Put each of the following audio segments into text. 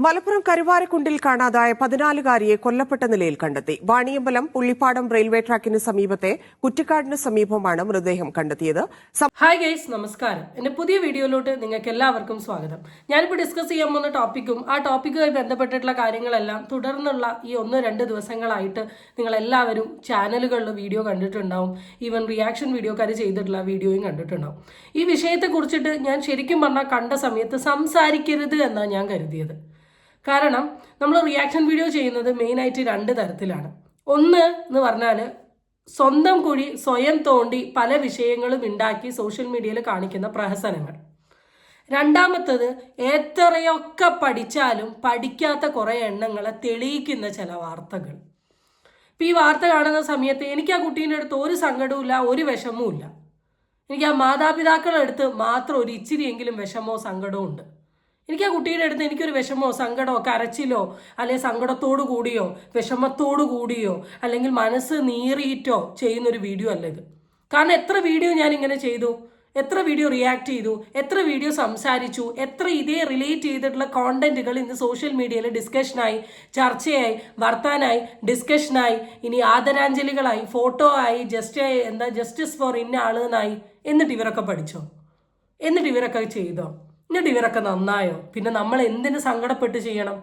മലപ്പുറം കരുവാരക്കുണ്ടിൽ കാണാതായ 14-കാരിയെ കൊല്ലപ്പെട്ട നിലയിൽ കണ്ടെത്തി. വാണിയമ്പലം പുള്ളിപ്പാടം റെയിൽവേ ട്രാക്കിന് സമീപത്തെ കുറ്റിക്കാടിന് സമീപമാണ് മൃതദേഹം കണ്ടെത്തിയത്. ഹായ് ഗൈസ്, നമസ്കാരം. എന്റെ പുതിയ വീഡിയോയിലോട്ട് നിങ്ങൾക്ക് എല്ലാവർക്കും സ്വാഗതം. ഞാനിപ്പോൾ ഡിസ്കസ് ചെയ്യാൻ പോകുന്ന ടോപ്പിക്കും ആ ടോപ്പിക്കുമായി ബന്ധപ്പെട്ടിട്ടുള്ള കാര്യങ്ങളെല്ലാം തുടർന്നുള്ള ഈ 1-2 ദിവസങ്ങളായിട്ട് നിങ്ങൾ എല്ലാവരും ചാനലുകളിൽ വീഡിയോ കണ്ടിട്ടുണ്ടാവും. ഈവൻ റിയാക്ഷൻ വീഡിയോക്കാർ ചെയ്തിട്ടുള്ള വീഡിയോയും കണ്ടിട്ടുണ്ടാവും. ഈ വിഷയത്തെ കുറിച്ചിട്ട് ഞാൻ ശരിക്കും പറഞ്ഞാൽ കണ്ട സമയത്ത് സംസാരിക്കരുത് എന്നാണ് ഞാൻ കരുതിയത്. കാരണം നമ്മൾ റിയാക്ഷൻ വീഡിയോ ചെയ്യുന്നത് മെയിനായിട്ട് 2 തരത്തിലാണ്. ഒന്ന് എന്ന് പറഞ്ഞാൽ സ്വന്തം കുഴി സ്വയം തോണ്ടി പല വിഷയങ്ങളും ഉണ്ടാക്കി സോഷ്യൽ മീഡിയയിൽ കാണിക്കുന്ന പ്രഹസനങ്ങൾ. രണ്ടാമത്തത് എത്രയൊക്കെ പഠിച്ചാലും പഠിക്കാത്ത കുറേ എണ്ണങ്ങളെ തെളിയിക്കുന്ന ചില വാർത്തകൾ. ഇപ്പം ഈ വാർത്ത കാണുന്ന സമയത്ത് എനിക്ക് ആ കുട്ടീൻ്റെ അടുത്ത് ഒരു സങ്കടവും ഒരു വിഷമവും ഇല്ല. എനിക്ക് ആ മാതാപിതാക്കളുടെ അടുത്ത് മാത്രം ഒരു ഇച്ചിരിയെങ്കിലും വിഷമോ സങ്കടവും ഉണ്ട്. എനിക്ക് ആ കുട്ടിയുടെ അടുത്ത് എനിക്കൊരു വിഷമോ സങ്കടമോ കരച്ചിലോ അല്ലെങ്കിൽ സങ്കടത്തോടു കൂടിയോ വിഷമത്തോടു കൂടിയോ അല്ലെങ്കിൽ മനസ്സ് നീറിയിട്ടോ ചെയ്യുന്നൊരു വീഡിയോ അല്ല ഇത്. കാരണം എത്ര വീഡിയോ ഞാൻ ഇങ്ങനെ ചെയ്തു, എത്ര വീഡിയോ റിയാക്ട് ചെയ്തു, എത്ര വീഡിയോ സംസാരിച്ചു, എത്ര ഇതേ റിലേറ്റ് ചെയ്തിട്ടുള്ള കോണ്ടന്റുകൾ ഇന്ന് സോഷ്യൽ മീഡിയയിൽ ഡിസ്കഷനായി, ചർച്ചയായി, വർത്താനായി, ഡിസ്കഷനായി, ഇനി ആദരാഞ്ജലികളായി, ഫോട്ടോ ആയി, ജസ്റ്റിസ് ഫോർ ഇന്ന ആളെന്നായി. എന്നിട്ട് ഇവരൊക്കെ പഠിച്ചോ? എന്നിട്ട് ഇവരൊക്കെ ചെയ്തോ? എന്നിട്ട് ഇവരൊക്കെ നന്നായോ? പിന്നെ നമ്മൾ എന്തിനു സങ്കടപ്പെട്ട് ചെയ്യണം?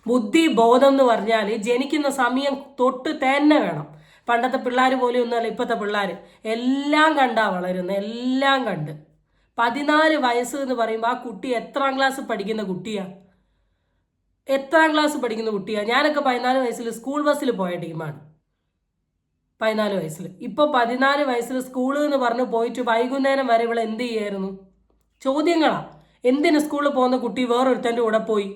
ബുദ്ധി ബോധം എന്ന് പറഞ്ഞാൽ ജനിക്കുന്ന സമയം തൊട്ട് തന്നെ വേണം. പണ്ടത്തെ പിള്ളേർ പോലെ ഒന്നുമല്ല ഇപ്പോഴത്തെ പിള്ളേർ. എല്ലാം കണ്ടാ വളരുന്നത്, എല്ലാം കണ്ട്. 14 വയസ്സ് എന്ന് പറയുമ്പോൾ ആ കുട്ടി എത്രാം ക്ലാസ് പഠിക്കുന്ന കുട്ടിയാ? ഞാനൊക്കെ 14 വയസ്സിൽ സ്കൂൾ ബസ്സിൽ പോയ ടീമാണ്. 14 വയസ്സിൽ. ഇപ്പോൾ 14 വയസ്സിൽ സ്കൂള് എന്ന് പറഞ്ഞ് പോയിട്ട് വൈകുന്നേരം വരെ ഇവിടെ എന്ത് ചെയ്യായിരുന്നു? ചോദ്യങ്ങളാ. എന്തിന് സ്കൂളിൽ പോകുന്ന കുട്ടി വേറൊരുത്തൻ്റെ കൂടെ പോയി?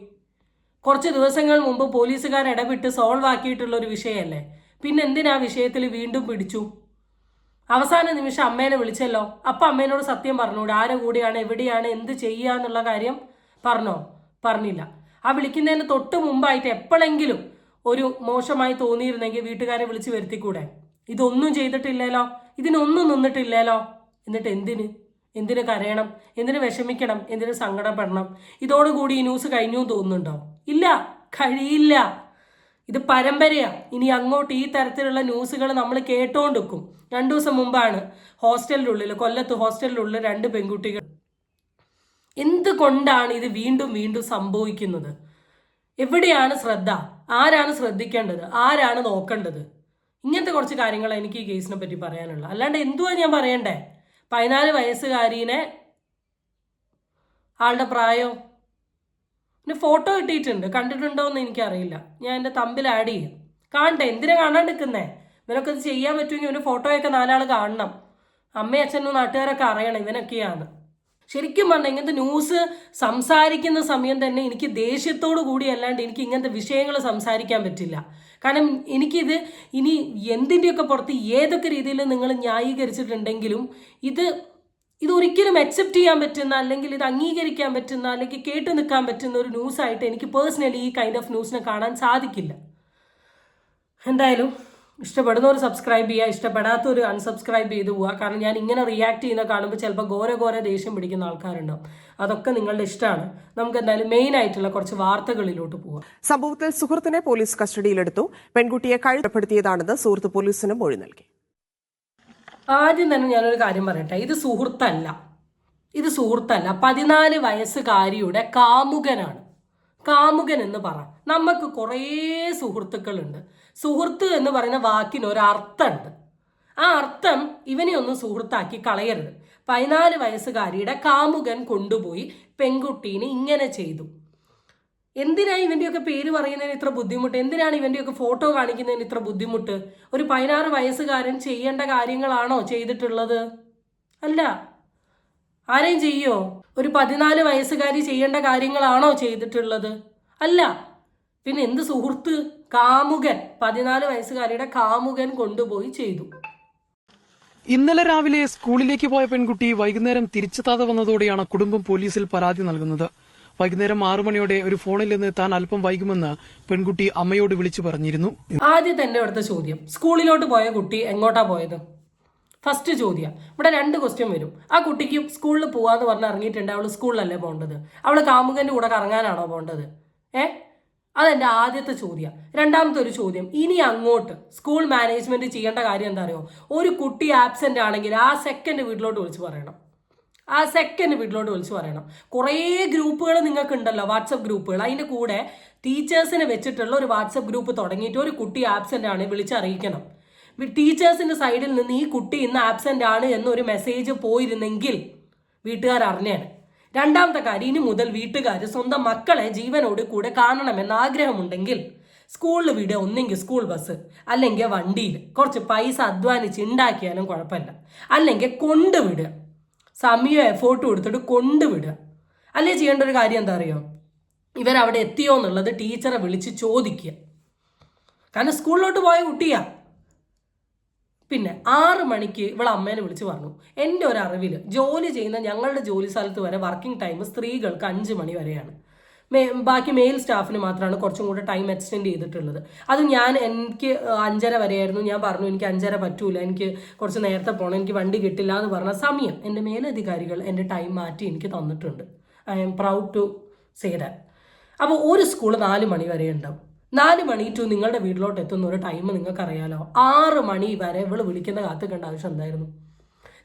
കുറച്ച് ദിവസങ്ങൾ മുമ്പ് പോലീസുകാർ ഇടപെട്ട് സോൾവ് ആക്കിയിട്ടുള്ളൊരു വിഷയമല്ലേ? പിന്നെ എന്തിനാ വിഷയത്തിൽ വീണ്ടും പിടിച്ചു? അവസാന നിമിഷം അമ്മേനെ വിളിച്ചല്ലോ. അപ്പം അമ്മേനോട് സത്യം പറഞ്ഞൂടെ? ആരെ കൂടെയാണ്, എവിടെയാണ്, എന്ത് ചെയ്യുക എന്നുള്ള കാര്യം പറഞ്ഞോ? പറഞ്ഞില്ല. ആ വിളിക്കുന്നതിന് തൊട്ട് മുമ്പായിട്ട് എപ്പോഴെങ്കിലും ഒരു മോശമായി തോന്നിയിരുന്നെങ്കിൽ വീട്ടുകാരെ വിളിച്ച് വരുത്തിക്കൂടെ? ഇതൊന്നും ചെയ്തിട്ടില്ലല്ലോ, ഇതിനൊന്നും നിന്നിട്ടില്ലല്ലോ. എന്നിട്ട് എന്തിന് കരയണം? എന്തിന് വിഷമിക്കണം? എന്തിന് സങ്കടപ്പെടണം? ഇതോടുകൂടി ഈ ന്യൂസ് കഴിഞ്ഞു തോന്നുന്നുണ്ടോ? ഇല്ല, കഴിയില്ല. ഇത് പരമ്പരയാ. ഇനി അങ്ങോട്ട് ഈ തരത്തിലുള്ള ന്യൂസുകൾ നമ്മൾ കേട്ടോണ്ടിരിക്കും. 2 ദിവസം മുമ്പാണ് കൊല്ലത്ത് ഹോസ്റ്റലിനുള്ളിൽ 2 പെൺകുട്ടികൾ. എന്തുകൊണ്ടാണ് ഇത് വീണ്ടും വീണ്ടും സംഭവിക്കുന്നത്? എവിടെയാണ് ശ്രദ്ധ? ആരാണ് ശ്രദ്ധിക്കേണ്ടത്? ആരാണ് നോക്കേണ്ടത്? ഇങ്ങനത്തെ കുറച്ച് കാര്യങ്ങൾ എനിക്ക് ഈ കേസിനെ പറ്റി പറയാനുള്ള. അല്ലാണ്ട് എന്തുവാ ഞാൻ പറയണ്ടേ? 14 വയസ്സുകാരീനെ ആളുടെ പ്രായം പിന്നെ ഫോട്ടോ കിട്ടിയിട്ടുണ്ട്. കണ്ടിട്ടുണ്ടോ എന്ന് എനിക്കറിയില്ല. ഞാൻ എൻ്റെ തമ്പിൽ ആഡ് ചെയ്യാം. കാണണ്ടേ? എന്തിനാ കാണാണ്ടിരിക്കുന്നേ? ഇവനൊക്കെ ഇത് ചെയ്യാൻ പറ്റുമെങ്കിൽ ഇവന് ഫോട്ടോയൊക്കെ 4 ആൾ കാണണം. അമ്മയും അച്ഛനും നാട്ടുകാരൊക്കെ അറിയണം ഇവനൊക്കെയാണ്. ശരിക്കും പറഞ്ഞാൽ ഇങ്ങനത്തെ ന്യൂസ് സംസാരിക്കുന്ന സമയം തന്നെ എനിക്ക് ദേഷ്യത്തോടു കൂടി അല്ലാണ്ട് എനിക്ക് ഇങ്ങനത്തെ വിഷയങ്ങൾ സംസാരിക്കാൻ പറ്റില്ല. കാരണം എനിക്കിത് ഇനി എന്തിൻ്റെയൊക്കെ പുറത്ത് ഏതൊക്കെ രീതിയിൽ നിങ്ങൾ ന്യായീകരിച്ചിട്ടുണ്ടെങ്കിലും ഇത് ഒരിക്കലും അക്സെപ്റ്റ് ചെയ്യാൻ പറ്റുന്ന, അല്ലെങ്കിൽ ഇത് അംഗീകരിക്കാൻ പറ്റുന്ന, അല്ലെങ്കിൽ കേട്ടു നിൽക്കാൻ പറ്റുന്ന ഒരു ന്യൂസായിട്ട് എനിക്ക് പേഴ്സണലി ഈ കൈൻഡ് ഓഫ് ന്യൂസിനെ കാണാൻ സാധിക്കില്ല. എന്തായാലും ഇഷ്ടപ്പെടുന്നവർ സബ്സ്ക്രൈബ് ചെയ്യുക, ഇഷ്ടപ്പെടാത്തവർ അൺസബ്സ്ക്രൈബ് ചെയ്ത് പോവുക. കാരണം ഞാൻ ഇങ്ങനെ റിയാക്ട് ചെയ്യുന്ന കാണുമ്പോൾ ചിലപ്പോൾ ഘോര ദേഷ്യം പിടിക്കുന്ന ആൾക്കാരുണ്ടാവും. അതൊക്കെ നിങ്ങളുടെ ഇഷ്ടമാണ്. നമുക്ക് എന്തായാലും മെയിൻ ആയിട്ടുള്ള കുറച്ച് വാർത്തകളിലോട്ട് പോവാം. സംഭവത്തിൽ സുഹൃത്തിനെ പോലീസ് കസ്റ്റഡിയിലെടുത്തു. പെൺകുട്ടിയെ കഴുത്തപ്പെടുത്തിയതാണെന്ന് സുഹൃത്ത് പോലീസിന് മൊഴി നൽകി. ആദ്യം തന്നെ ഞാനൊരു കാര്യം പറയട്ടെ. ഇത് സുഹൃത്തല്ല. 14 വയസ്സുകാരിയുടെ കാമുകനാണ്. കാമുകൻ എന്ന് പറ. നമുക്ക് കുറേ സുഹൃത്തുക്കളുണ്ട്. സുഹൃത്ത് എന്ന് പറയുന്ന വാക്കിന് ഒരു അർത്ഥമുണ്ട്. ആ അർത്ഥം ഇവനെ ഒന്നും സുഹൃത്താക്കി കളയരുത്. 14 വയസ്സുകാരിയുടെ കാമുകൻ കൊണ്ടുപോയി പെൺകുട്ടീനെ ഇങ്ങനെ ചെയ്തു. എന്തിനാണ് ഇവൻ്റെയൊക്കെ പേര് പറയുന്നതിന് ഇത്ര ബുദ്ധിമുട്ട്? എന്തിനാണ് ഇവൻ്റെയൊക്കെ ഫോട്ടോ കാണിക്കുന്നതിന് ഇത്ര ബുദ്ധിമുട്ട്? ഒരു 16 വയസ്സുകാരൻ ചെയ്യേണ്ട കാര്യങ്ങളാണോ ചെയ്തിട്ടുള്ളത്? അല്ല. ആരെയും ചെയ്യോ? ഒരു 14 വയസ്സുകാരി ചെയ്യേണ്ട കാര്യങ്ങളാണോ ചെയ്തിട്ടുള്ളത്? അല്ല. പിന്നെ എന്ത് സുഹൃത്ത്? കാമുകൻ. 14 വയസ്സുകാരിയുടെ കാമുകൻ കൊണ്ടുപോയി ചെയ്തു. ഇന്നലെ രാവിലെ സ്കൂളിലേക്ക് പോയ പെൺകുട്ടി വൈകുന്നേരം തിരിച്ചെത്താതെ വന്നതോടെയാണ് കുടുംബം പോലീസിൽ പരാതി നൽകുന്നത്. വൈകുന്നേരം 6 മണിയോടെ ഒരു ഫോണിൽ നിന്ന് താൻ അല്പം വൈകുമെന്ന് പെൺകുട്ടി അമ്മയോട് വിളിച്ചു പറഞ്ഞിരുന്നു. ആദ്യം തന്നെ അടുത്ത ചോദ്യം, സ്കൂളിലോട്ട് പോയ കുട്ടി എങ്ങോട്ടാ പോയത്? ഫസ്റ്റ് ചോദ്യം ഇവിടെ 2 ക്വസ്റ്റ്യൻ വരും. ആ കുട്ടിക്ക് സ്കൂളിൽ പോവാന്ന് പറഞ്ഞ് ഇറങ്ങിയിട്ടുണ്ട്, അവൾ സ്കൂളിലല്ലേ പോകേണ്ടത്? അവൾ കാമുകൻ്റെ കൂടെ കറങ്ങാനാണോ പോകേണ്ടത്? അതെൻ്റെ ആദ്യത്തെ ചോദ്യം. രണ്ടാമത്തെ ഒരു ചോദ്യം, ഇനി അങ്ങോട്ട് സ്കൂൾ മാനേജ്മെന്റ് ചെയ്യേണ്ട കാര്യം എന്താ അറിയോ? ഒരു കുട്ടി ആബ്സെന്റ് ആണെങ്കിൽ ആ സെക്കൻഡ് വീട്ടിലോട്ട് വിളിച്ച് പറയണം. കുറേ ഗ്രൂപ്പുകൾ നിങ്ങൾക്ക് ഉണ്ടല്ലോ, വാട്സപ്പ് ഗ്രൂപ്പുകൾ. അതിൻ്റെ കൂടെ ടീച്ചേഴ്സിനെ വെച്ചിട്ടുള്ള ഒരു വാട്സപ്പ് ഗ്രൂപ്പ് തുടങ്ങിയിട്ട് ഒരു കുട്ടി ആബ്സെന്റ് ആണ് വിളിച്ചറിയിക്കണം. ടീച്ചേഴ്സിന്റെ സൈഡിൽ നിന്ന് ഈ കുട്ടി ഇന്ന് ആബ്സെന്റ് ആണ് എന്നൊരു മെസ്സേജ് പോയിരുന്നെങ്കിൽ വീട്ടുകാർ അറിഞ്ഞാണ്. രണ്ടാമത്തെ കാര്യം, ഇനി മുതൽ വീട്ടുകാർ സ്വന്തം മക്കളെ ജീവനോട് കൂടെ കാണണമെന്ന് ആഗ്രഹമുണ്ടെങ്കിൽ സ്കൂളിൽ വിടുക. ഒന്നെങ്കിൽ സ്കൂൾ ബസ്, അല്ലെങ്കിൽ വണ്ടിയിൽ കുറച്ച് പൈസ അധ്വാനിച്ച് ഉണ്ടാക്കിയാലും കുഴപ്പമില്ല. അല്ലെങ്കിൽ കൊണ്ടുവിടുക, സമയം എഫോർട്ട് കൊടുത്തിട്ട് കൊണ്ടുവിടുക. അല്ലേ ചെയ്യേണ്ട ഒരു കാര്യം എന്താ അറിയോ? ഇവരവിടെ എത്തിയോ എന്നുള്ളത് ടീച്ചറെ വിളിച്ച് ചോദിക്കുക. കാരണം സ്കൂളിലോട്ട് പോയ കുട്ടിയാ. പിന്നെ 6 മണിക്ക് ഇവളെ അമ്മേനെ വിളിച്ച് പറഞ്ഞു, എൻ്റെ ഒരു അറിവിൽ ജോലി ചെയ്യുന്ന ഞങ്ങളുടെ ജോലി സ്ഥലത്ത് വരെ വർക്കിംഗ് ടൈം സ്ത്രീകൾക്ക് 5 മണി വരെയാണ്. ബാക്കി മെയിൽ സ്റ്റാഫിന് മാത്രമാണ് കുറച്ചും കൂടെ ടൈം എക്സ്റ്റെൻഡ് ചെയ്തിട്ടുള്ളത്. അത് എനിക്ക് 5:30 വരെയായിരുന്നു. ഞാൻ പറഞ്ഞു എനിക്ക് 5:30 പറ്റൂല, എനിക്ക് കുറച്ച് നേരത്തെ പോകണം, എനിക്ക് വണ്ടി കിട്ടില്ല എന്ന് പറഞ്ഞ സമയം എൻ്റെ മേലധികാരികൾ എൻ്റെ ടൈം മാറ്റി എനിക്ക് തന്നിട്ടുണ്ട്. I am proud to say that. അപ്പോൾ ഒരു സ്കൂൾ 4 മണി വരെ ഉണ്ടാവും. 4 മണി ടു നിങ്ങളുടെ വീട്ടിലോട്ട് എത്തുന്ന ഒരു ടൈം നിങ്ങൾക്ക് അറിയാലോ. 6 മണി വരെ ഇവള് വിളിക്കുന്ന കാത്തുക്കേണ്ട ആവശ്യം എന്തായിരുന്നു?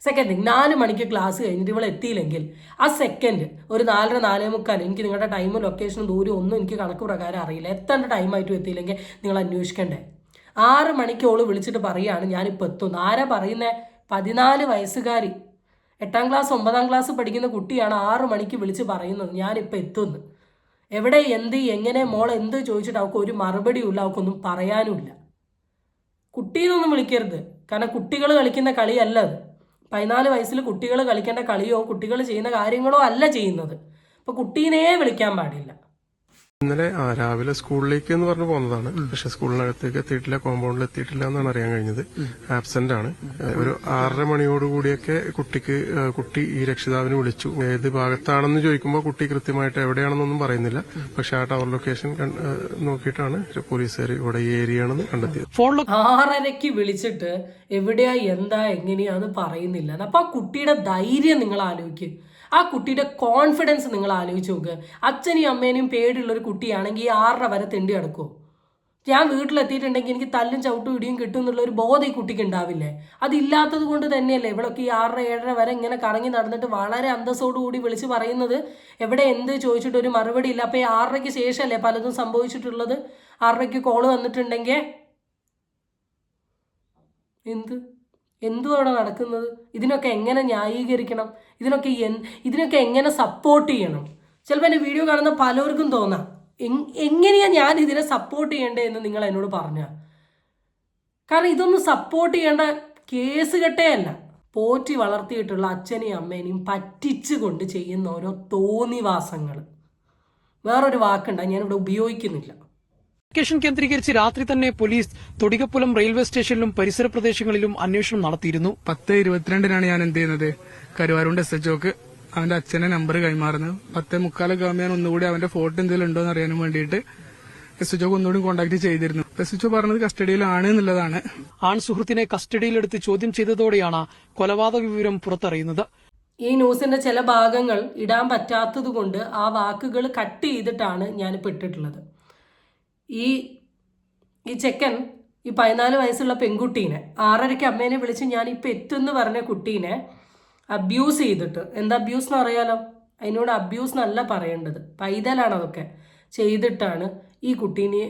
സെക്കൻഡ് തിങ്, 4 മണിക്ക് ക്ലാസ് കഴിഞ്ഞിട്ട് ഇവൾ എത്തിയില്ലെങ്കിൽ ആ സെക്കൻഡ് ഒരു 4:30 4:45, എനിക്ക് നിങ്ങളുടെ ടൈമും ലൊക്കേഷനും ദൂരം ഒന്നും എനിക്ക് കണക്ക് പ്രകാരം അറിയില്ല, എത്തേണ്ട ടൈമായിട്ടും എത്തിയില്ലെങ്കിൽ നിങ്ങൾ അന്വേഷിക്കണ്ടേ? 6 മണിക്ക് ഓള് വിളിച്ചിട്ട് പറയുകയാണ് ഞാനിപ്പോൾ എത്തുന്നു. ആരാ പറയുന്നത്? 14 വയസ്സുകാരി, 8ാം ക്ലാസ് 9ാം ക്ലാസ് പഠിക്കുന്ന കുട്ടിയാണ് 6 മണിക്ക് വിളിച്ച് പറയുന്നത് ഞാനിപ്പോൾ എത്തുന്നു. എവിടെ, എന്ത്, എങ്ങനെ, മോൾ എന്ത് ചോദിച്ചിട്ട് അവൾക്ക് ഒരു മറുപടിയും ഇല്ല, അവൾക്കൊന്നും പറയാനുമില്ല. കുട്ടീനൊന്നും വിളിക്കരുത്, കാരണം കുട്ടികൾ കളിക്കുന്ന കളിയല്ല അത്. 14 വയസ്സിൽ കുട്ടികൾ കളിക്കേണ്ട കളിയോ കുട്ടികൾ ചെയ്യുന്ന കാര്യങ്ങളോ അല്ല ചെയ്യുന്നത്. അപ്പോൾ കുട്ടീനെ വിളിക്കാൻ പാടില്ല. ഇന്നലെ രാവിലെ സ്കൂളിലേക്ക് എന്ന് പറഞ്ഞു പോകുന്നതാണ്. പക്ഷെ സ്കൂളിനകത്തേക്ക് എത്തിയിട്ടില്ല, കോമ്പൗണ്ടിൽ എത്തിയിട്ടില്ല എന്നാണ് അറിയാൻ കഴിഞ്ഞത്. ആബ്സെന്റ് ആണ്. ഒരു 6:30 മണിയോടുകൂടിയൊക്കെ കുട്ടി ഈ രക്ഷിതാവിനെ വിളിച്ചു. ഏത് ഭാഗത്താണെന്ന് ചോദിക്കുമ്പോൾ കുട്ടി കൃത്യമായിട്ട് എവിടെയാണെന്നൊന്നും പറയുന്നില്ല. പക്ഷെ ആ ടവർ ലൊക്കേഷൻ നോക്കിയിട്ടാണ് പോലീസുകാർ ഇവിടെ ഈ ഏരിയ ആണെന്ന് കണ്ടെത്തിയത്. 6:30 വിളിച്ചിട്ട് എവിടെയാ എന്താ എങ്ങനെയാന്ന് പറയുന്നില്ല. അപ്പൊ ആ കുട്ടിയുടെ ധൈര്യം നിങ്ങൾ ആലോചിക്കുക, ആ കുട്ടിയുടെ കോൺഫിഡൻസ് നിങ്ങൾ ആലോചിച്ച് നോക്ക്. അച്ഛനെയും അമ്മേനെയും പേടിയുള്ളൊരു കുട്ടിയാണെങ്കിൽ ഈ 6:30 വരെ തെണ്ടി കിടക്കുമോ? ഞാൻ വീട്ടിലെത്തിയിട്ടുണ്ടെങ്കിൽ എനിക്ക് തല്ലും ചവിട്ടും ഇടിയും കിട്ടും എന്നുള്ള ഒരു ബോധം ഈ കുട്ടിക്ക് ഉണ്ടാവില്ലേ? അതില്ലാത്തത് കൊണ്ട് തന്നെയല്ലേ ഇവളൊക്കെ ഈ 6:30 7:30 വരെ ഇങ്ങനെ കറങ്ങി നടന്നിട്ട് വളരെ അന്തസ്സോടുകൂടി വിളിച്ച് പറയുന്നത്. എവിടെ എന്ത് ചോദിച്ചിട്ട് ഒരു മറുപടി ഇല്ല. അപ്പോൾ ഈ 6:30 ശേഷമല്ലേ പലതും സംഭവിച്ചിട്ടുള്ളത്. 6:30 കോള് വന്നിട്ടുണ്ടെങ്കിൽ എന്തുവാണ് നടക്കുന്നത്? ഇതിനൊക്കെ എങ്ങനെ ന്യായീകരിക്കണം? ഇതിനൊക്കെ എങ്ങനെ സപ്പോർട്ട് ചെയ്യണം? ചിലപ്പോൾ എൻ്റെ വീഡിയോ കാണുന്ന പലർക്കും തോന്നാം എങ്ങനെയാണ് ഞാൻ ഇതിനെ സപ്പോർട്ട് ചെയ്യേണ്ടത് എന്ന് നിങ്ങൾ എന്നോട് പറഞ്ഞ. കാരണം ഇതൊന്നും സപ്പോർട്ട് ചെയ്യേണ്ട കേസ് കെട്ടേയല്ല. പോറ്റി വളർത്തിയിട്ടുള്ള അച്ഛനെയും അമ്മേനെയും പറ്റിച്ചുകൊണ്ട് ചെയ്യുന്ന ഓരോ തോന്നിവാസങ്ങൾ. വേറൊരു വാക്കുണ്ട്, ഞാനിവിടെ ഉപയോഗിക്കുന്നില്ല. ലൊക്കേഷൻ കേന്ദ്രീകരിച്ച് രാത്രി തന്നെ പോലീസ് തൊടികപ്പുലം റെയിൽവേ സ്റ്റേഷനിലും പരിസര പ്രദേശങ്ങളിലും അന്വേഷണം നടത്തിയിരുന്നു. 10:22 ഞാൻ എന്ത് ചെയ്യുന്നത്, കരുവാരുണ്ട് SHOക്ക് അവന്റെ അച്ഛന്റെ നമ്പർ കൈമാറുന്നത്. 10:45 ആകുമ്പോൾ ഞാൻ ഒന്നുകൂടി അവന്റെ ഫോട്ടോ എന്തെങ്കിലും ഉണ്ടോ എന്ന് അറിയാനും വേണ്ടിയിട്ട് SHOക്ക് ഒന്നുകൂടി കോൺടാക്ട് ചെയ്തിരുന്നു. SHO പറഞ്ഞത് കസ്റ്റഡിയിലാണ് എന്നുള്ളതാണ്. ആൺ സുഹൃത്തിനെ കസ്റ്റഡിയിലെടുത്ത് ചോദ്യം ചെയ്തതോടെയാണ് കൊലപാതക വിവരം പുറത്തറിയുന്നത്. ഈ ന്യൂസിന്റെ ചില ഭാഗങ്ങൾ ഇടാൻ പറ്റാത്തത് കൊണ്ട് ആ വാക്കുകൾ കട്ട് ചെയ്തിട്ടാണ് ഞാനിപ്പോൾ ഇട്ടിട്ടുള്ളത്. ഈ ചെക്കൻ ഈ 14 വയസ്സുള്ള പെൺകുട്ടീനെ 6:30 അമ്മേനെ വിളിച്ച് ഞാനിപ്പോൾ എത്തുമെന്ന് പറഞ്ഞ കുട്ടീനെ അബ്യൂസ് ചെയ്തിട്ട്, എന്താ അബ്യൂസ് എന്ന് അറിയാലോ, അതിനോട് അബ്യൂസ് എന്നല്ല പറയേണ്ടത്, പൈതലാണ് അതൊക്കെ ചെയ്തിട്ടാണ് ഈ കുട്ടീനെ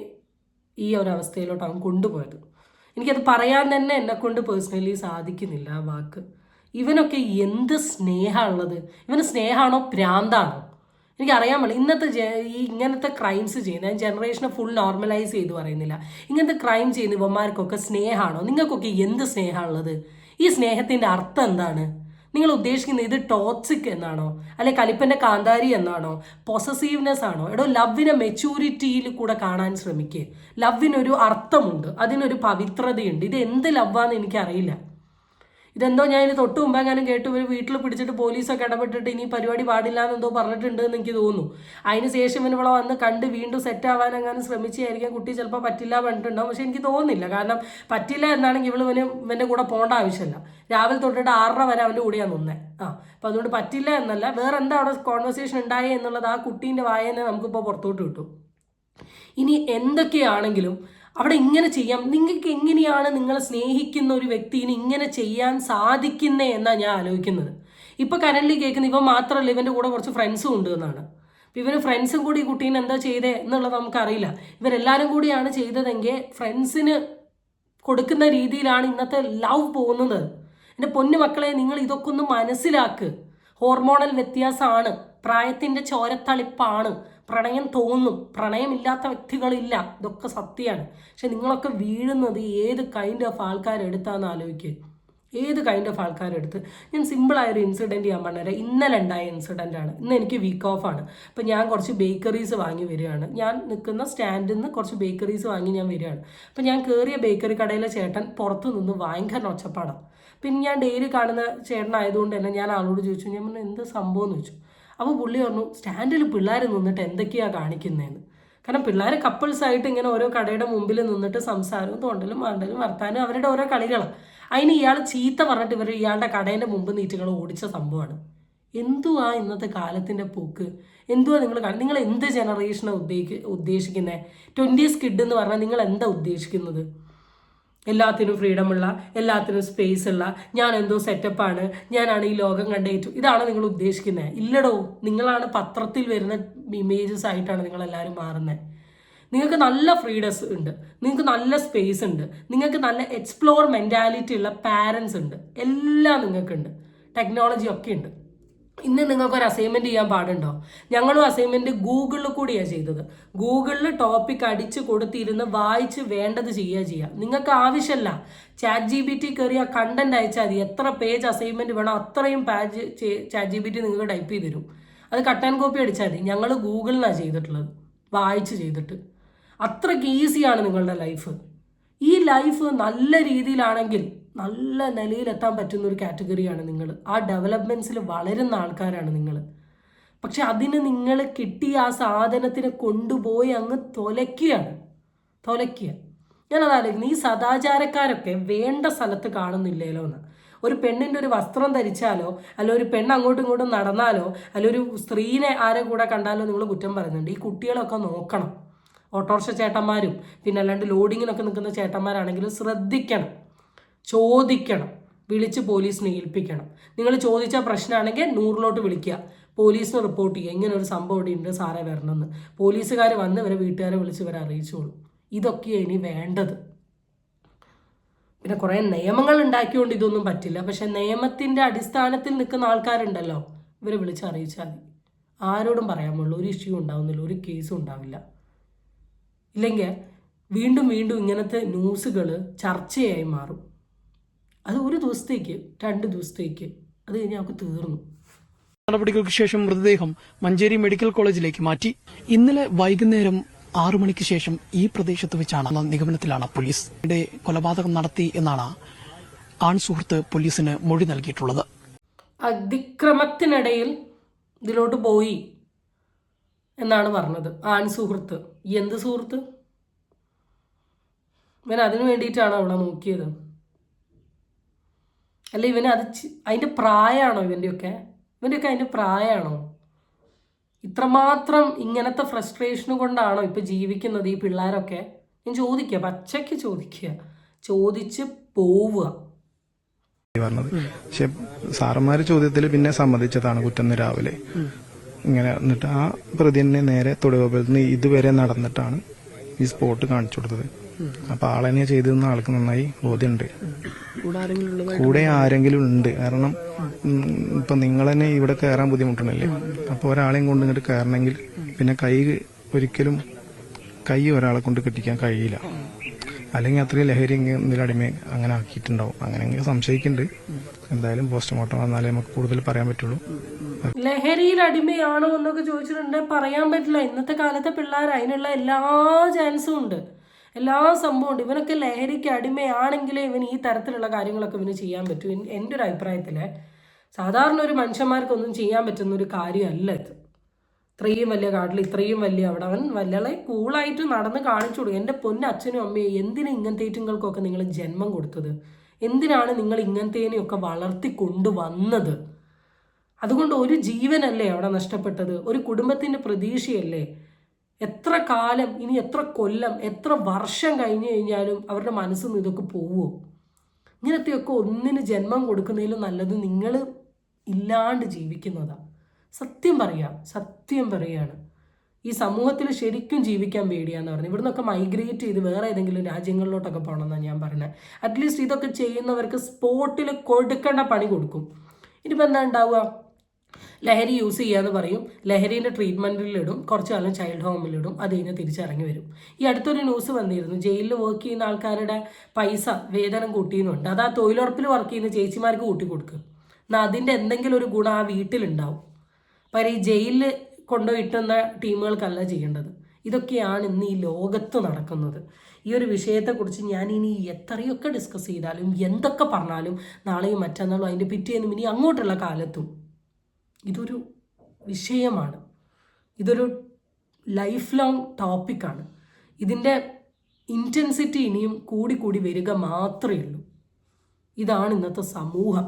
ഈ ഒരു അവസ്ഥയിലോട്ട് അവൻ കൊണ്ടുപോയത്. എനിക്കത് പറയാൻ തന്നെ എന്നെക്കൊണ്ട് പേഴ്സണലി സാധിക്കുന്നില്ല ആ വാക്ക്. ഇവനൊക്കെ എന്ത് സ്നേഹമുള്ളത്? ഇവന് സ്നേഹമാണോ ഭ്രാന്താണോ? എനിക്കറിയാൻ പറ്റില്ല. ഇങ്ങനത്തെ ക്രൈംസ് ചെയ്യുന്ന ജനറേഷനെ ഫുൾ നോർമലൈസ് ചെയ്ത് പറയുന്നില്ല. ഇങ്ങനത്തെ ക്രൈം ചെയ്യുന്ന ഇവന്മാർക്കൊക്കെ സ്നേഹമാണോ? നിങ്ങൾക്കൊക്കെ എന്ത് സ്നേഹമുള്ളത്? ഈ സ്നേഹത്തിൻ്റെ അർത്ഥം എന്താണ്? നിങ്ങൾ ഉദ്ദേശിക്കുന്നത് ഇത് ടോക്സിക് എന്നാണോ, അല്ലെ കലിപ്പൻ്റെ കാന്താരി എന്നാണോ, പൊസസീവ്നെസ് ആണോ? എടോ, ലവിനെ മെച്യൂരിറ്റിയിൽ കൂടെ കാണാൻ ശ്രമിക്കുക. ലവിനൊരു അർത്ഥമുണ്ട്, അതിനൊരു പവിത്രതയുണ്ട്. ഇത് എന്ത് ലവാന്ന് എനിക്കറിയില്ല. ഇതെന്തോ ഞാൻ ഇതിന് തൊട്ട് മുമ്പെങ്ങാനും കേട്ടു ഇവർ വീട്ടിൽ പിടിച്ചിട്ട് പോലീസൊക്കെ ഇടപെട്ടിട്ട് ഇനി പരിപാടി പാടില്ല എന്നെന്തോ പറഞ്ഞിട്ടുണ്ട് എന്ന് എനിക്ക് തോന്നുന്നു. അതിന് ശേഷം ഇവൻ ഇവിടെ വന്ന് കണ്ട് വീണ്ടും സെറ്റ് ആവാനെങ്ങാനും ശ്രമിച്ചായിരിക്കും. കുട്ടി ചിലപ്പോൾ പറ്റില്ല പറഞ്ഞിട്ടുണ്ടാവും. പക്ഷെ എനിക്ക് തോന്നുന്നില്ല. കാരണം പറ്റില്ല എന്നാണെങ്കിൽ ഇവൻ്റെ കൂടെ പോകേണ്ട ആവശ്യമില്ല. രാവിലെ തൊട്ടിട്ട് 6:30 വരെ അവൻ്റെ കൂടെയാണ് നിന്നേ. അപ്പം അതുകൊണ്ട് പറ്റില്ല എന്നല്ല, വേറെ എന്താ അവിടെ കോൺവെർസേഷൻ ഉണ്ടായേ എന്നുള്ളത് ആ കുട്ടീൻ്റെ വായനെ നമുക്കിപ്പോൾ പുറത്തോട്ട് കിട്ടും. ഇനി എന്തൊക്കെയാണെങ്കിലും അവിടെ ഇങ്ങനെ ചെയ്യാം. നിങ്ങൾക്ക് എങ്ങനെയാണ് നിങ്ങളെ സ്നേഹിക്കുന്ന ഒരു വ്യക്തിന് ഇങ്ങനെ ചെയ്യാൻ സാധിക്കുന്നേ എന്നാണ് ഞാൻ ആലോചിക്കുന്നത്. ഇപ്പം കറൻ്റ് കേൾക്കുന്ന ഇവൻ മാത്രമല്ല, ഇവൻ്റെ കൂടെ കുറച്ച് ഫ്രണ്ട്സും ഉണ്ട് എന്നാണ്. അപ്പം ഇവന് ഫ്രണ്ട്സും കൂടി ഈ കുട്ടീനെ എന്താ ചെയ്തേ എന്നുള്ളത് നമുക്കറിയില്ല. ഇവരെല്ലാവരും കൂടിയാണ് ചെയ്തതെങ്കിൽ ഫ്രണ്ട്സിന് കൊടുക്കുന്ന രീതിയിലാണ് ഇന്നത്തെ ലവ് പോകുന്നത്. എൻ്റെ പൊന്നു മക്കളെ, നിങ്ങൾ ഇതൊക്കെ ഒന്ന് മനസ്സിലാക്ക്. ഹോർമോണൽ വ്യത്യാസമാണ്, പ്രായത്തിൻ്റെ ചോരത്തളിപ്പാണ്, പ്രണയം തോന്നും, പ്രണയമില്ലാത്ത വ്യക്തികളില്ല, ഇതൊക്കെ സത്യമാണ്. പക്ഷെ നിങ്ങളൊക്കെ വീഴുന്നത് ഏത് കൈൻഡ് ഓഫ് ആൾക്കാരെടുത്താന്ന് ആലോചിക്കുക. ഏത് കൈൻഡ് ഓഫ് ആൾക്കാരെടുത്ത്. ഞാൻ സിമ്പിളായൊരു ഇൻസിഡൻറ്റ് ഞാൻ പറഞ്ഞുതരാം. ഇന്നലെ ഉണ്ടായ ഇൻസിഡൻ്റാണ്. ഇന്ന് എനിക്ക് വീക്ക് ഓഫാണ്. അപ്പം ഞാൻ കുറച്ച് ബേക്കറീസ് വാങ്ങി വരികയാണ്. ഞാൻ നിൽക്കുന്ന സ്റ്റാൻഡിൽ നിന്ന് കുറച്ച് ബേക്കറീസ് വാങ്ങി ഞാൻ വരികയാണ്. അപ്പം ഞാൻ കയറിയ ബേക്കറി കടയിലെ ചേട്ടൻ പുറത്ത് നിന്ന് ഭയങ്കര ഒച്ചപ്പാടാണ്. പിന്നെ ഞാൻ ഡെയിലി കാണുന്ന ചേട്ടനായതുകൊണ്ട് തന്നെ ഞാൻ ആളോട് ചോദിച്ചു, ഞാൻ പറഞ്ഞു എന്ത് സംഭവം എന്ന് ചോദിച്ചു. അപ്പോൾ പുള്ളി പറഞ്ഞു, സ്റ്റാൻഡിൽ പിള്ളേർ നിന്നിട്ട് എന്തൊക്കെയാണ് കാണിക്കുന്നതെന്ന്. കാരണം പിള്ളേർ കപ്പിൾസായിട്ട് ഇങ്ങനെ ഓരോ കടയുടെ മുമ്പിൽ നിന്നിട്ട് സംസാരവും തോണ്ടലും മാണ്ടലും വർത്താനും അവരുടെ ഓരോ കളികളാണ്. അതിന് ഇയാൾ ചീത്ത പറഞ്ഞിട്ട് ഇയാളുടെ കടേൻ്റെ മുമ്പ് നീറ്റുകൾ ഓടിച്ച സംഭവമാണ്. എന്തുവാ ഇന്നത്തെ കാലത്തിൻ്റെ പോക്ക്? എന്തുവാ നിങ്ങൾ എന്ത് ജനറേഷനാണ് ഉദ്ദേശിക്കുന്നത്? 20s കിഡ് എന്ന് പറഞ്ഞാൽ നിങ്ങൾ എന്താ ഉദ്ദേശിക്കുന്നത്? എല്ലാത്തിനും ഫ്രീഡമുള്ള, എല്ലാത്തിനും സ്പേസ് ഉള്ള, ഞാൻ എന്തോ സെറ്റപ്പാണ്, ഞാനാണ് ഈ ലോകം കണ്ട ഏറ്റവും, ഇതാണ് നിങ്ങൾ ഉദ്ദേശിക്കുന്നത്? ഇല്ലടോ, നിങ്ങളാണ് പത്രത്തിൽ വരുന്ന ഇമേജസ് ആയിട്ടാണ് നിങ്ങളെല്ലാവരും മാറുന്നത്. നിങ്ങൾക്ക് നല്ല ഫ്രീഡംസ് ഉണ്ട്, നിങ്ങൾക്ക് നല്ല സ്പേസ് ഉണ്ട്, നിങ്ങൾക്ക് നല്ല എക്സ്പ്ലോർ മെൻറ്റാലിറ്റി ഉള്ള പാരൻസ് ഉണ്ട്, എല്ലാം നിങ്ങൾക്കുണ്ട്, ടെക്നോളജി ഒക്കെ ഉണ്ട്. ഇന്ന് നിങ്ങൾക്കൊരു അസൈൻമെൻറ്റ് ചെയ്യാൻ പാടുണ്ടോ? ഞങ്ങളും അസൈൻമെൻറ്റ് ഗൂഗിളിൽ കൂടിയാണ് ചെയ്തത്. ഗൂഗിളിൽ ടോപ്പിക് അടിച്ച് കൊടുത്തിരുന്ന് വായിച്ച് വേണ്ടത് ചെയ്യുക. നിങ്ങൾക്ക് ആവശ്യമല്ല, ChatGPT കയറിയ കണ്ടന്റ് അയച്ചാൽ മതി. എത്ര പേജ് അസൈൻമെൻറ്റ് വേണം അത്രയും പേജ് ChatGPT നിങ്ങൾക്ക് ടൈപ്പ് ചെയ്ത് തരും. അത് കട്ട് ആൻഡ് കോപ്പി അടിച്ചാൽ മതി. ഞങ്ങൾ ഗൂഗിളിലാണ് ചെയ്തിട്ടുള്ളത്, വായിച്ച് ചെയ്തിട്ട്. അത്രയ്ക്ക് ഈസിയാണ് നിങ്ങളുടെ ലൈഫ്. ഈ ലൈഫ് നല്ല രീതിയിലാണെങ്കിൽ നല്ല നിലയിലെത്താൻ പറ്റുന്ന ഒരു കാറ്റഗറിയാണ് നിങ്ങൾ. ആ ഡെവലപ്മെൻറ്റ്സിൽ വളരുന്ന ആൾക്കാരാണ് നിങ്ങൾ. പക്ഷെ അതിന് നിങ്ങൾ കിട്ടിയ ആ സാധനത്തിനെ കൊണ്ടുപോയി അങ്ങ് തൊലയ്ക്കുക. ഞാനതാലോചിക്കുന്നത്, ഈ സദാചാരക്കാരൊക്കെ വേണ്ട സ്ഥലത്ത് കാണുന്നില്ലല്ലോ എന്ന്. ഒരു പെണ്ണിൻ്റെ ഒരു വസ്ത്രം ധരിച്ചാലോ, അല്ല ഒരു പെണ്ണ് അങ്ങോട്ടും ഇങ്ങോട്ടും നടന്നാലോ, അല്ല ഒരു സ്ത്രീനെ ആരെ കൂടെ കണ്ടാലോ നിങ്ങൾ കുറ്റം പറയുന്നുണ്ട്. ഈ കുട്ടികളൊക്കെ നോക്കണം. ഓട്ടോറിക്ഷ ചേട്ടന്മാരും പിന്നെ അല്ലാണ്ട് ലോഡിങ്ങിനൊക്കെ നിൽക്കുന്ന ചേട്ടന്മാരാണെങ്കിലും ശ്രദ്ധിക്കണം, ചോദിക്കണം, വിളിച്ച് പോലീസിനെ ഏൽപ്പിക്കണം. നിങ്ങൾ ചോദിച്ച പ്രശ്നമാണെങ്കിൽ 100 വിളിക്കുക, പോലീസിന് റിപ്പോർട്ട് ചെയ്യുക, ഇങ്ങനെ ഒരു സംഭവം ഇവിടെ ഉണ്ട് സാറേ വരണമെന്ന്. പോലീസുകാർ വന്ന് ഇവരെ വീട്ടുകാരെ വിളിച്ച് ഇവരെ അറിയിച്ചോളൂ. ഇതൊക്കെയാണ് ഇനി വേണ്ടത്. പിന്നെ കുറേ നിയമങ്ങൾ ഉണ്ടാക്കിക്കൊണ്ട് ഇതൊന്നും പറ്റില്ല. പക്ഷെ നിയമത്തിൻ്റെ അടിസ്ഥാനത്തിൽ നിൽക്കുന്ന ആൾക്കാരുണ്ടല്ലോ, ഇവരെ വിളിച്ച് അറിയിച്ചാൽ മതി. ആരോടും പറയാൻ പാടില്ല, ഒരു ഇഷ്യൂ ഉണ്ടാവുന്നില്ല, ഒരു കേസും ഉണ്ടാവില്ല. ഇല്ലെങ്കിൽ വീണ്ടും ഇങ്ങനത്തെ ന്യൂസുകൾ ചർച്ചയായി മാറും. അത് ഒരു ദിവസത്തേക്ക് 2 ദിവസത്തേക്ക്, അത് കഴിഞ്ഞാൽ നമുക്ക് തീർന്നു. നടപടികൾക്ക് ശേഷം മൃതദേഹം മഞ്ചേരി മെഡിക്കൽ കോളേജിലേക്ക് മാറ്റി. ഇന്നലെ വൈകുന്നേരം 6 മണിക്ക് ശേഷം ഈ പ്രദേശത്ത് വെച്ചാണ് നിഗമനത്തിലാണ് പോലീസ് കൊലപാതകം നടത്തി എന്നാണ് ആൺ സുഹൃത്ത് പോലീസിന് മൊഴി നൽകിയിട്ടുള്ളത്. അതിക്രമത്തിനിടയിൽ ഇതിലോട്ട് പോയി എന്നാണ് പറഞ്ഞത് ആൺ സുഹൃത്ത്. എന്ത് സുഹൃത്ത്? ഇവൻ അതിനു വേണ്ടിയിട്ടാണോ അവിടെ നോക്കിയത്? അല്ല, ഇവന് അതിൻ്റെ പ്രായമാണോ ഇവൻ്റെയൊക്കെ അതിൻ്റെ പ്രായമാണോ? ഇത്രമാത്രം ഇങ്ങനത്തെ ഫ്രസ്ട്രേഷന് കൊണ്ടാണോ ഇപ്പം ജീവിക്കുന്നത് ഈ പിള്ളേരൊക്കെ? ഞാൻ ചോദിക്കുക, പച്ചയ്ക്ക് ചോദിച്ച് പോവുക. പറഞ്ഞത്. പക്ഷെ സാറന്മാര് ചോദ്യത്തിൽ പിന്നെ സമ്മതിച്ചതാണ് കുറ്റം രാവിലെ. ഇങ്ങനെ എന്നിട്ട് ആ പ്രതിനെ നേരെ തൊടുകോപ്പുറത്ത് നിന്ന് ഇതുവരെ നടന്നിട്ടാണ് ഈ സ്പോട്ട് കാണിച്ചു കൊടുത്തത്. അപ്പൊ ആളെന്നെ ചെയ്തിരുന്ന ആൾക്ക് നന്നായി ബോധ്യമുണ്ട്, കൂടെ ആരെങ്കിലും ഉണ്ട്. കാരണം ഇപ്പൊ നിങ്ങൾ തന്നെ ഇവിടെ കയറാൻ ബുദ്ധിമുട്ടണല്ലേ. അപ്പൊ ഒരാളെയും കൊണ്ട് ഇങ്ങോട്ട് കയറണമെങ്കിൽ പിന്നെ ഒരിക്കലും കൈ ഒരാളെ കൊണ്ട് കെട്ടിക്കാൻ കഴിയില്ല. അല്ലെങ്കിൽ അത്രയും ലഹരി എന്തെങ്കിലും അടിമ അങ്ങനെ ആക്കിയിട്ടുണ്ടാവും. അങ്ങനെ സംശയിക്കുന്നുണ്ട്. എന്തായാലും പോസ്റ്റ്മോർട്ടം വന്നാലേ നമുക്ക് കൂടുതൽ പറയാൻ പറ്റുള്ളൂ. ലഹരിയിൽ അടിമയാണോ എന്നൊക്കെ ചോദിച്ചിട്ടുണ്ട്. പറയാൻ പറ്റില്ല. ഇന്നത്തെ കാലത്തെ പിള്ളേർ അതിനുള്ള എല്ലാ ചാൻസും ഉണ്ട്. എല്ലാ സംഭവമുണ്ട്. ഇവനൊക്കെ ലഹരിക്ക് അടിമയാണെങ്കിലേ ഇവന് ഈ തരത്തിലുള്ള കാര്യങ്ങളൊക്കെ ഇവന് ചെയ്യാൻ പറ്റും. എൻ്റെ ഒരു അഭിപ്രായത്തിൽ സാധാരണ ഒരു മനുഷ്യന്മാർക്കൊന്നും ചെയ്യാൻ പറ്റുന്ന ഒരു കാര്യമല്ല ഇത്. ഇത്രയും വലിയ കാട്ടിൽ ഇത്രയും വലിയ അവിടെ അവൻ വളരെ കൂളായിട്ട് നടന്ന് കാണിച്ചു കൊടുക്കും. എൻ്റെ പൊന്നച്ഛനും അമ്മയും എന്തിനാ ഇങ്ങനത്തെ ഏറ്റുങ്ങൾക്കൊക്കെ നിങ്ങൾ ജന്മം കൊടുത്തത്? എന്തിനാണ് നിങ്ങൾ ഇങ്ങനത്തേനെയൊക്കെ വളർത്തി കൊണ്ടുവന്നത്? അതുകൊണ്ട് ഒരു ജീവനല്ലേ അവിടെ നഷ്ടപ്പെട്ടത്? ഒരു കുടുംബത്തിൻ്റെ പ്രതീക്ഷയല്ലേ? എത്ര കാലം, ഇനി എത്ര കൊല്ലം, എത്ര വർഷം കഴിഞ്ഞു കഴിഞ്ഞാലും അവരുടെ മനസ്സിൽ നിന്ന് ഇതൊക്കെ പോവുമോ? ഇങ്ങനത്തെയൊക്കെ ഒന്നിന് ജന്മം കൊടുക്കുന്നതിലും നല്ലത് നിങ്ങൾ ഇല്ലാണ്ട് ജീവിക്കുന്നതാണ്. സത്യം പറയുകയാണ്. ഈ സമൂഹത്തിൽ ശരിക്കും ജീവിക്കാൻ പേടിയാന്ന് പറഞ്ഞു. ഇവിടുന്നൊക്കെ മൈഗ്രേറ്റ് ചെയ്ത് വേറെ ഏതെങ്കിലും രാജ്യങ്ങളിലോട്ടൊക്കെ പോകണമെന്നാണ് ഞാൻ പറഞ്ഞത്. അറ്റ്ലീസ്റ്റ് ഇതൊക്കെ ചെയ്യുന്നവർക്ക് സ്പോട്ടിൽ കൊടുക്കേണ്ട പണി കൊടുക്കും. ഇനിയിപ്പോൾ എന്താ ഉണ്ടാവുക? ലഹരി യൂസ് ചെയ്യാന്ന് പറയും, ലഹരീൻ്റെ ട്രീറ്റ്മെൻറ്റിലിടും, കുറച്ച് കാലം ചൈൽഡ് ഹോമിലിടും, അത് കഴിഞ്ഞ് തിരിച്ചിറങ്ങി വരും. ഈ അടുത്തൊരു ന്യൂസ് വന്നിരുന്നു, ജയിലിൽ വർക്ക് ചെയ്യുന്ന ആൾക്കാരുടെ പൈസ വേതനം കൂട്ടിയെന്നുണ്ട്. അത് ആ തൊഴിലുറപ്പിൽ വർക്ക് ചെയ്യുന്ന ചേച്ചിമാർക്ക് കൂട്ടി കൊടുക്കുക. എന്നാൽ അതിൻ്റെ എന്തെങ്കിലും ഒരു ഗുണം ആ വീട്ടിലുണ്ടാവും. പകരം ഈ ജയിലിൽ കൊണ്ടുപോയിട്ടുന്ന ടീമുകൾക്കല്ല ചെയ്യേണ്ടത്. ഇതൊക്കെയാണ് ഇന്ന് ഈ ലോകത്ത് നടക്കുന്നത്. ഈ ഒരു വിഷയത്തെക്കുറിച്ച് ഞാൻ ഇനി എത്രയൊക്കെ ഡിസ്കസ് ചെയ്താലും എന്തൊക്കെ പറഞ്ഞാലും നാളെയും മറ്റന്നാളും അതിൻ്റെ പിറ്റേന്നും ഇനി അങ്ങോട്ടുള്ള കാലത്തും ഇതൊരു വിഷയമാണ്. ഇതൊരു ലൈഫ് ലോങ് ടോപ്പിക്കാണ്. ഇതിൻ്റെ ഇൻറ്റൻസിറ്റി ഇനിയും കൂടി വരിക മാത്രമേ ഉള്ളൂ. ഇതാണ് ഇന്നത്തെ സമൂഹം.